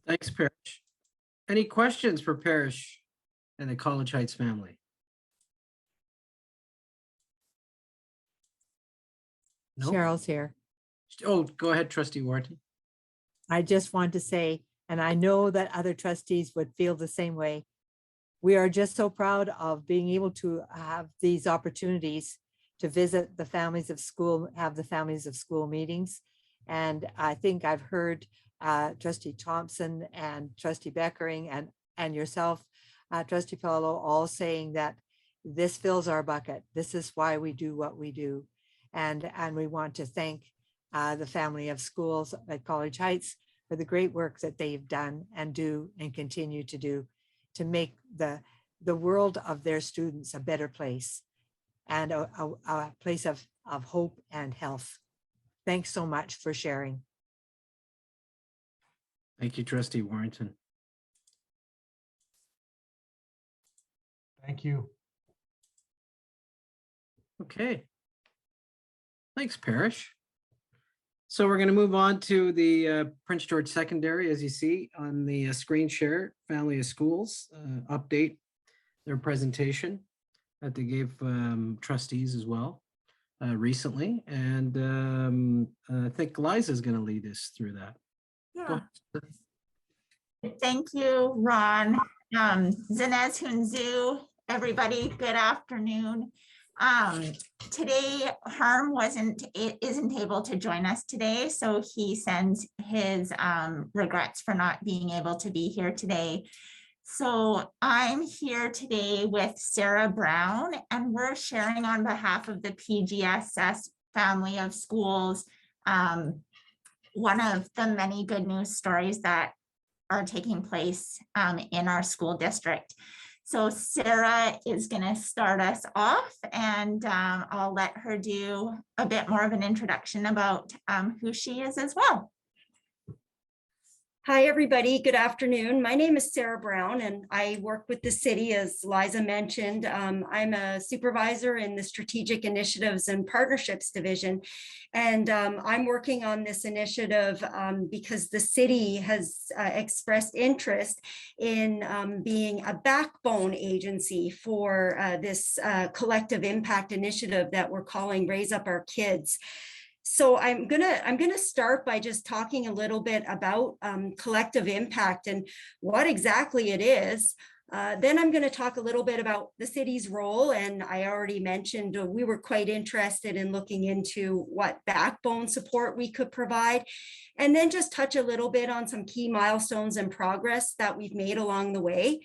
Thanks, Parrish. Any questions for Parrish and the College Heights family? No? Cheryl's here. Oh, go ahead, Trustee Wharton. I just want to say, and I know that other trustees would feel the same way. We are just so proud of being able to have these opportunities to visit the families of school, have the families of school meetings. And I think I've heard Trustee Thompson and Trustee Beckering and yourself, Trustee Pello, all saying that this fills our bucket. This is why we do what we do. And we want to thank the family of schools at College Heights for the great work that they've done and do and continue to do to make the world of their students a better place and a place of hope and health. Thanks so much for sharing. Thank you, Trustee Warrington. Thank you. Okay. Thanks, Parrish. So we're going to move on to the Prince George Secondary, as you see on the screen share, Family of Schools update, their presentation that they gave trustees as well recently. And I think Liza is going to lead us through that. Yeah. Thank you, Ron. Zinez Hunzu, everybody, good afternoon. Today, Harm isn't able to join us today, so he sends his regrets for not being able to be here today. So I'm here today with Sarah Brown, and we're sharing on behalf of the PGSS family of schools, one of the many good news stories that are taking place in our school district. So Sarah is going to start us off, and I'll let her do a bit more of an introduction about who she is as well. Hi, everybody. Good afternoon. My name is Sarah Brown, and I work with the city, as Liza mentioned. I'm a supervisor in the Strategic Initiatives and Partnerships Division, and I'm working on this initiative because the city has expressed interest in being a backbone agency for this collective impact initiative that we're calling Raise Up Our Kids. So I'm gonna start by just talking a little bit about collective impact and what exactly it is. Then I'm going to talk a little bit about the city's role, and I already mentioned we were quite interested in looking into what backbone support we could provide, and then just touch a little bit on some key milestones and progress that we've made along the way.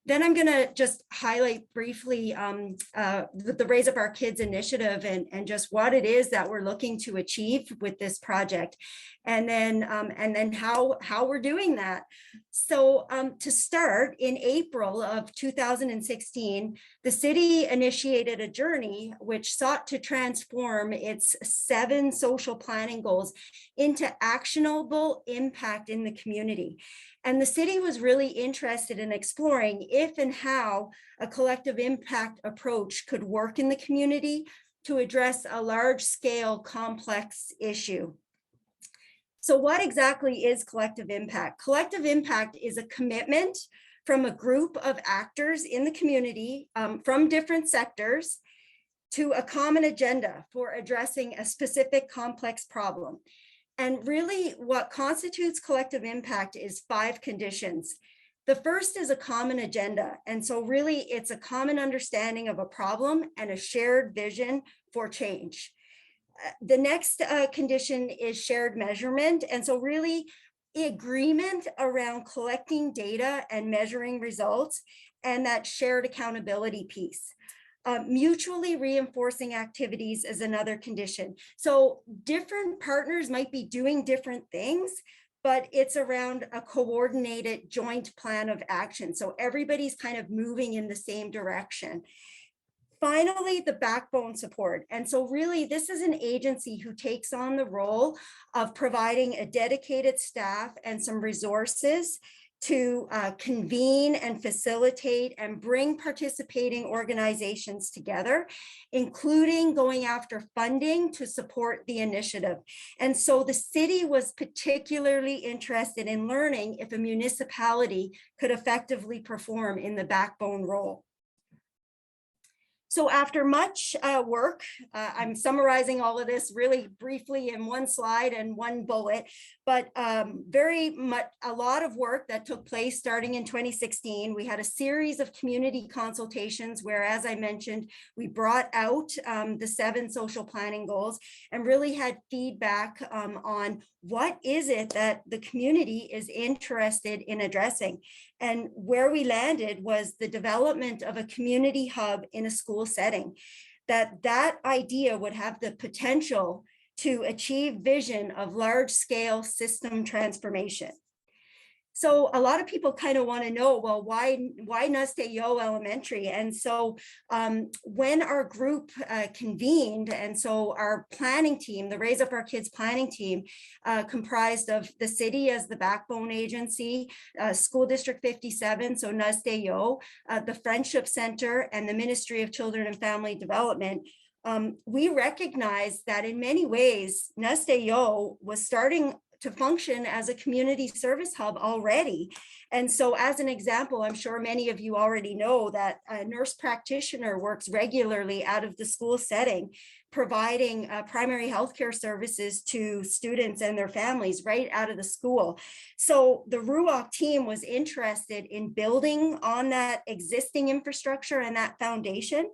Then I'm going to just highlight briefly the Raise Up Our Kids initiative and just what it is that we're looking to achieve with this project, and then how we're doing that. So to start, in April of 2016, the city initiated a journey which sought to transform its 7 social planning goals into actionable impact in the community. And the city was really interested in exploring if and how a collective impact approach could work in the community to address a large-scale complex issue. So what exactly is collective impact? Collective impact is a commitment from a group of actors in the community from different sectors to a common agenda for addressing a specific complex problem. And really what constitutes collective impact is 5 conditions. The first is a common agenda. And so really it's a common understanding of a problem and a shared vision for change. The next condition is shared measurement. And so really agreement around collecting data and measuring results, and that shared accountability piece. Mutually reinforcing activities is another condition. So different partners might be doing different things, but it's around a coordinated joint plan of action. So everybody's kind of moving in the same direction. Finally, the backbone support. And so really this is an agency who takes on the role of providing a dedicated staff and some resources to convene and facilitate and bring participating organizations together, including going after funding to support the initiative. And so the city was particularly interested in learning if a municipality could effectively perform in the backbone role. So after much work, I'm summarizing all of this really briefly in one slide and one bullet, but very much a lot of work that took place starting in 2016. We had a series of community consultations where, as I mentioned, we brought out the 7 social planning goals and really had feedback on what is it that the community is interested in addressing. And where we landed was the development of a community hub in a school setting, that idea would have the potential to achieve vision of large scale system transformation. So a lot of people kind of want to know, well, why Nusdeh Yoh Elementary? And so when our group convened, and so our planning team, the Raise Up Our Kids planning team, comprised of the city as the backbone agency, School District 57, so Nusdeh Yoh, the Friendship Center, and the Ministry of Children and Family Development, we recognized that in many ways, Nusdeh Yoh was starting to function as a community service hub already. And so as an example, I'm sure many of you already know that a nurse practitioner works regularly out of the school setting, providing primary healthcare services to students and their families right out of the school. So the RUOC team was interested in building on that existing infrastructure and that foundation,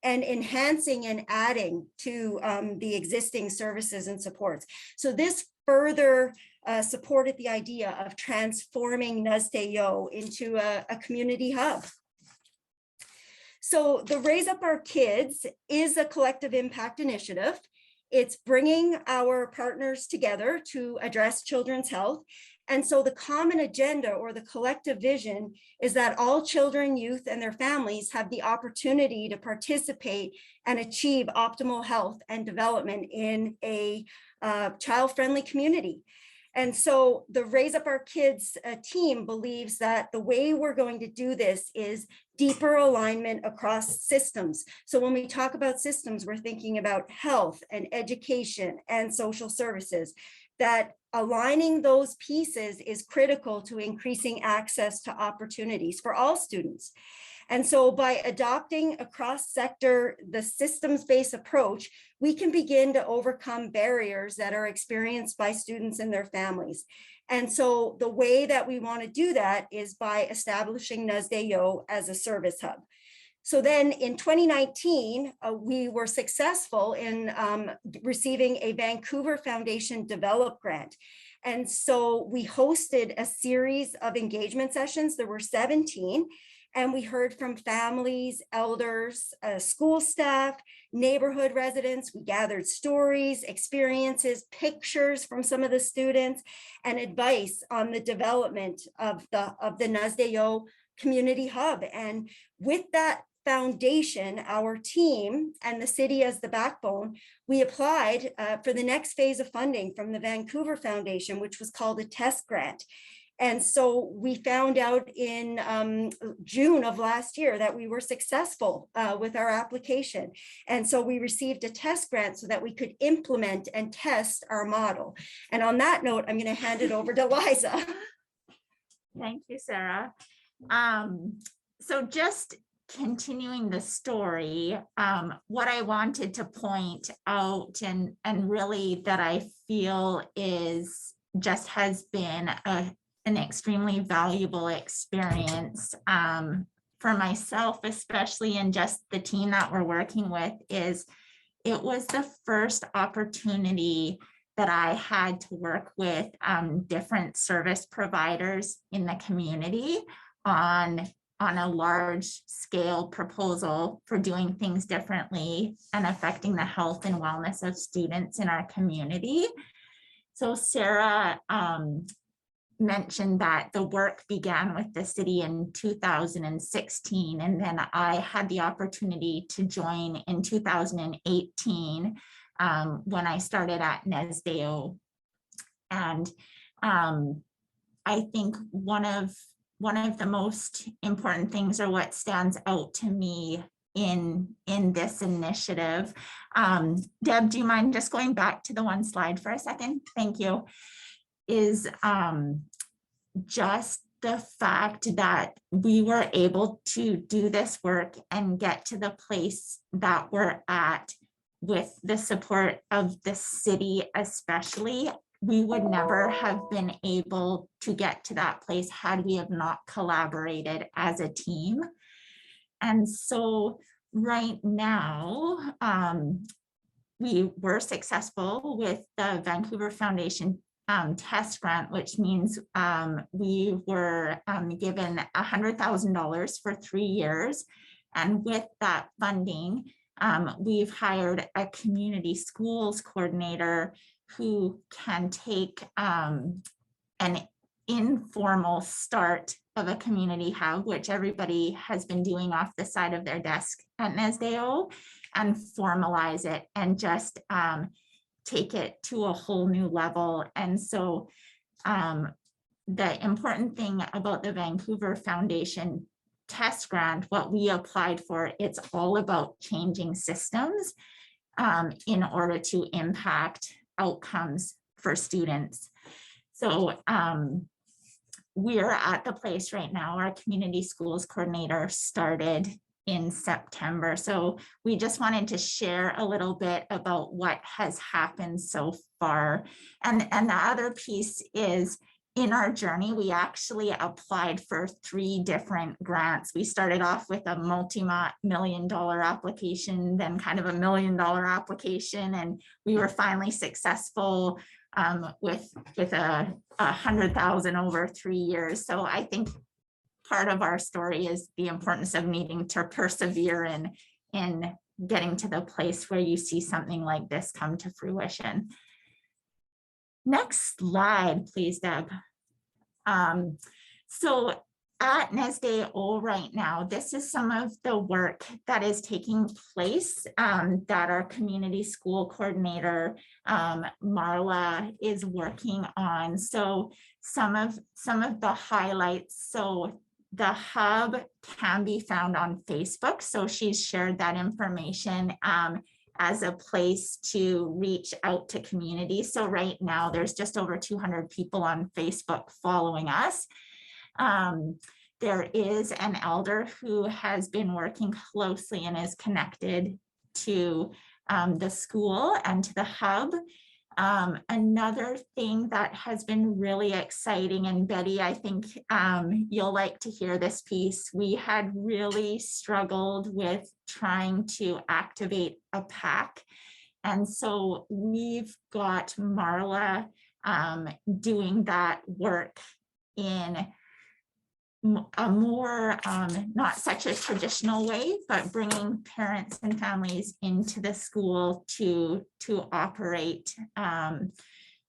and enhancing and adding to the existing services and supports. So this further supported the idea of transforming Nusdeh Yoh into a community hub. So the Raise Up Our Kids is a collective impact initiative. It's bringing our partners together to address children's health. And so the common agenda or the collective vision is that all children, youth, and their families have the opportunity to participate and achieve optimal health and development in a child-friendly community. And so the Raise Up Our Kids team believes that the way we're going to do this is deeper alignment across systems. So when we talk about systems, we're thinking about health and education and social services, that aligning those pieces is critical to increasing access to opportunities for all students. And so by adopting a cross-sector, the systems-based approach, we can begin to overcome barriers that are experienced by students and their families. And so the way that we want to do that is by establishing Nusdeh Yoh as a service hub. So then in 2019, we were successful in receiving a Vancouver Foundation Develop grant. And so we hosted a series of engagement sessions. There were 17. And we heard from families, elders, school staff, neighborhood residents. We gathered stories, experiences, pictures from some of the students, and advice on the development of the Nusdeh Yoh Community Hub. And with that foundation, our team and the city as the backbone, we applied for the next phase of funding from the Vancouver Foundation, which was called a test grant. And so we found out in June of last year that we were successful with our application. And so we received a test grant so that we could implement and test our model. And on that note, I'm going to hand it over to Liza. Thank you, Sarah. So just continuing the story, what I wanted to point out and really that I feel is just has been an extremely valuable experience for myself, especially, and just the team that we're working with, is it was the first opportunity that I had to work with different service providers in the community on a large scale proposal for doing things differently and affecting the health and wellness of students in our community. So Sarah mentioned that the work began with the city in 2016, and then I had the opportunity to join in 2018 when I started at Nusdeh Yoh. And I think one of the most important things, or what stands out to me in this initiative. Deb, do you mind just going back to the one slide for a second? Thank you. Is just the fact that we were able to do this work and get to the place that we're at with the support of the city, especially. We would never have been able to get to that place had we have not collaborated as a team. And so right now, we were successful with the Vancouver Foundation test grant, which means we were given $100,000 for 3 years. And with that funding, we've hired a community schools coordinator who can take an informal start of a community hub, which everybody has been doing off the side of their desk at Nusdeh Yoh, and formalize it and just take it to a whole new level. And so the important thing about the Vancouver Foundation test grant, what we applied for, it's all about changing systems in order to impact outcomes for students. So we're at the place right now, our community schools coordinator started in September. So we just wanted to share a little bit about what has happened so far. And the other piece is, in our journey, we actually applied for 3 different grants. We started off with a multi-million-dollar application, then kind of $1 million application, and we were finally successful with a 100,000 over 3 years. So I think part of our story is the importance of needing to persevere in getting to the place where you see something like this come to fruition. Next slide, please, Deb. So at Nusdeh Yoh right now, this is some of the work that is taking place that our community school coordinator, Marla, is working on. So some of the highlights. So the hub can be found on Facebook. So she's shared that information as a place to reach out to communities. So right now there's just over 200 people on Facebook following us. There is an elder who has been working closely and is connected to the school and to the hub. Another thing that has been really exciting, and Betty, I think you'll like to hear this piece. We had really struggled with trying to activate a pack. And so we've got Marla doing that work in a more, not such a traditional way, but bringing parents and families into the school to operate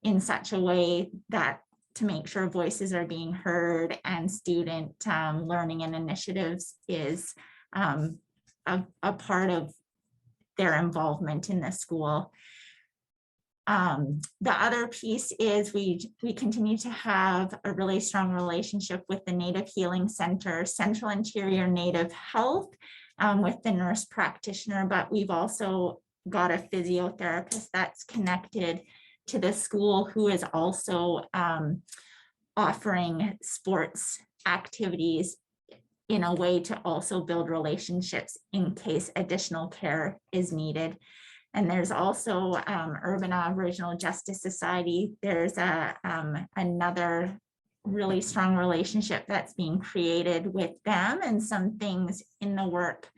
in such a way that to make sure voices are being heard and student learning and initiatives is a part of their involvement in the school. The other piece is we continue to have a really strong relationship with the Native Healing Center, Central Interior Native Health, with the nurse practitioner, but we've also got a physiotherapist that's connected to the school who is also offering sports activities in a way to also build relationships in case additional care is needed. And there's also Urban Aboriginal Justice Society. There's another really strong relationship that's being created with them, and some things in the work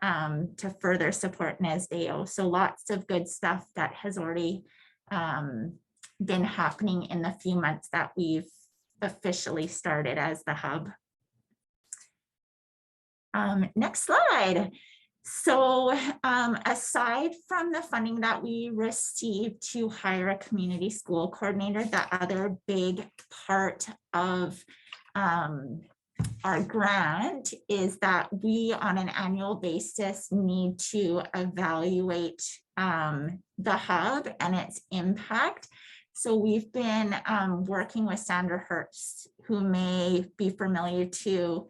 to further support Nusdeh Yoh. So lots of good stuff that has already been happening in the few months that we've officially started as the hub. Next slide. So aside from the funding that we received to hire a community school coordinator, the other big part of our grant is that we on an annual basis need to evaluate the hub and its impact. So we've been working with Sandra Hertz, who may be familiar to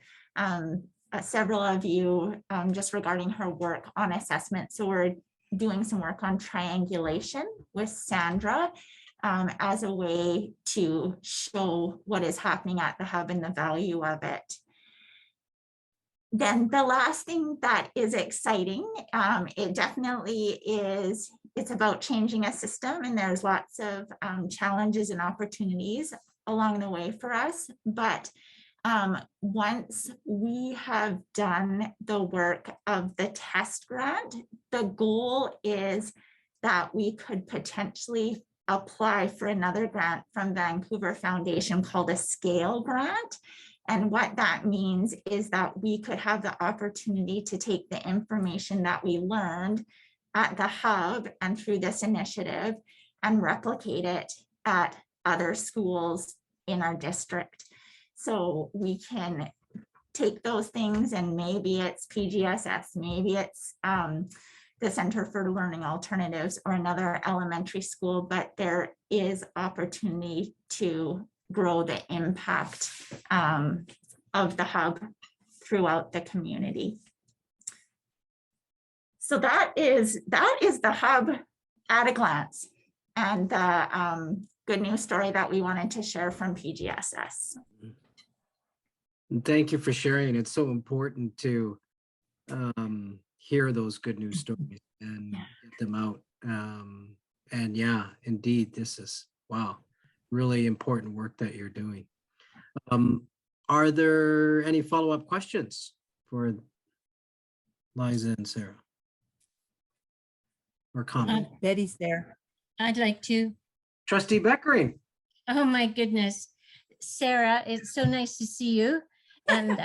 several of you just regarding her work on assessment. So we're doing some work on triangulation with Sandra as a way to show what is happening at the hub and the value of it. Then the last thing that is exciting, it definitely is, it's about changing a system, and there's lots of challenges and opportunities along the way for us. But once we have done the work of the test grant, the goal is that we could potentially apply for another grant from Vancouver Foundation called a SCALE grant. And what that means is that we could have the opportunity to take the information that we learned at the hub and through this initiative and replicate it at other schools in our district. So we can take those things, and maybe it's PGSS, maybe it's the Center for Learning Alternatives or another elementary school, but there is opportunity to grow the impact of the hub throughout the community. So that is the hub at a glance, and the good news story that we wanted to share from PGSS. Thank you for sharing. It's so important to hear those good news stories and get them out. And yeah, indeed, this is, wow, really important work that you're doing. Are there any follow-up questions for Liza and Sarah? Or comment? Betty's there. I'd like to. Trustee Beckering. Oh, my goodness. Sarah, it's so nice to see you. And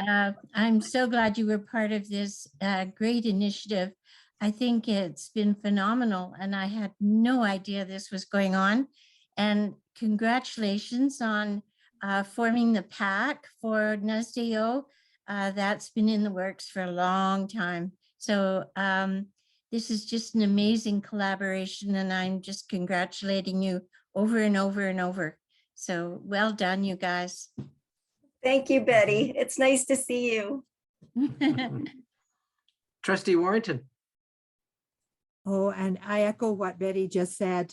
I'm so glad you were part of this great initiative. I think it's been phenomenal, and I had no idea this was going on. And congratulations on forming the PAC for Nusdeh Yoh. That's been in the works for a long time. So this is just an amazing collaboration, and I'm just congratulating you over and over and over. So well done, you guys. Thank you, Betty. It's nice to see you. Trustee Warrington. Oh, and I echo what Betty just said.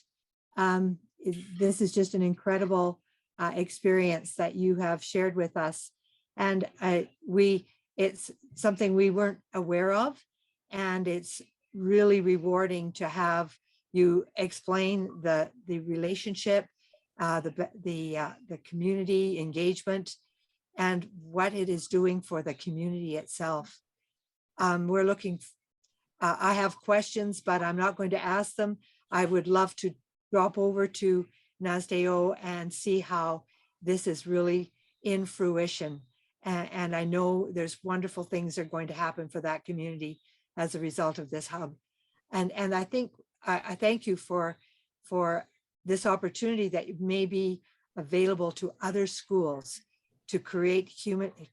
This is just an incredible experience that you have shared with us. And it's something we weren't aware of. And it's really rewarding to have you explain the relationship, the community engagement, and what it is doing for the community itself. We're looking, I have questions, but I'm not going to ask them. I would love to drop over to Nusdeh Yoh and see how this is really in fruition. And I know there's wonderful things are going to happen for that community as a result of this hub. And I think I thank you for this opportunity that may be available to other schools to create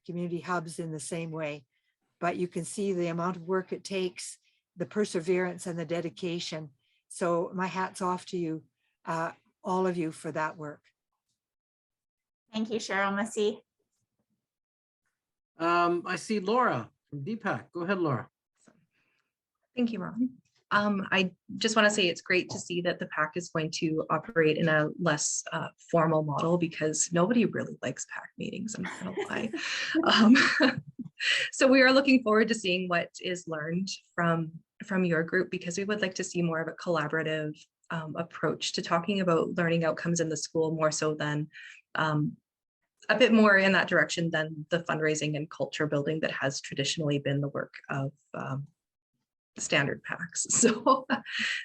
community hubs in the same way. But you can see the amount of work it takes, the perseverance and the dedication. So my hat's off to you, all of you, for that work. Thank you, Cheryl Massey. I see Laura from DPAC. Go ahead, Laura. Thank you, Ron. I just want to say it's great to see that the PAC is going to operate in a less formal model, because nobody really likes PAC meetings, I'm not going to lie. So we are looking forward to seeing what is learned from your group, because we would like to see more of a collaborative approach to talking about learning outcomes in the school, more so than a bit more in that direction than the fundraising and culture building that has traditionally been the work of standard PACs. So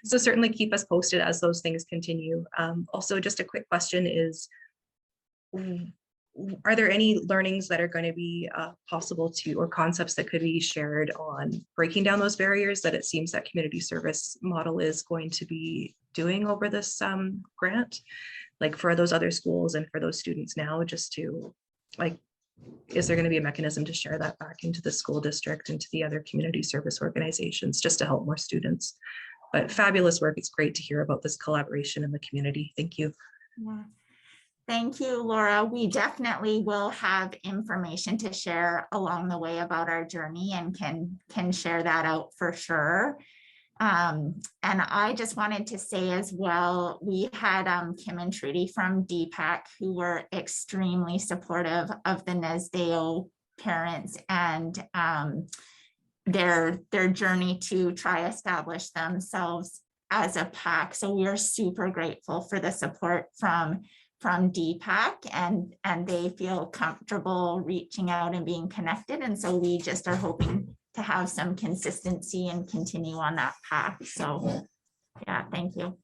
certainly keep us posted as those things continue. Also, just a quick question is, are there any learnings that are going to be possible to, or concepts that could be shared on breaking down those barriers that it seems that community service model is going to be doing over this grant, like for those other schools and for those students now, just to like, is there going to be a mechanism to share that back into the school district and to the other community service organizations just to help more students? But fabulous work. It's great to hear about this collaboration in the community. Thank you. Yeah. Thank you, Laura. We definitely will have information to share along the way about our journey and can share that out for sure. And I just wanted to say as well, we had Kim and Trudy from DPAC who were extremely supportive of the Nusdeh Yoh parents and their journey to try establish themselves as a PAC. So we are super grateful for the support from DPAC, and they feel comfortable reaching out and being connected. And so we just are hoping to have some consistency and continue on that path. So yeah, thank you.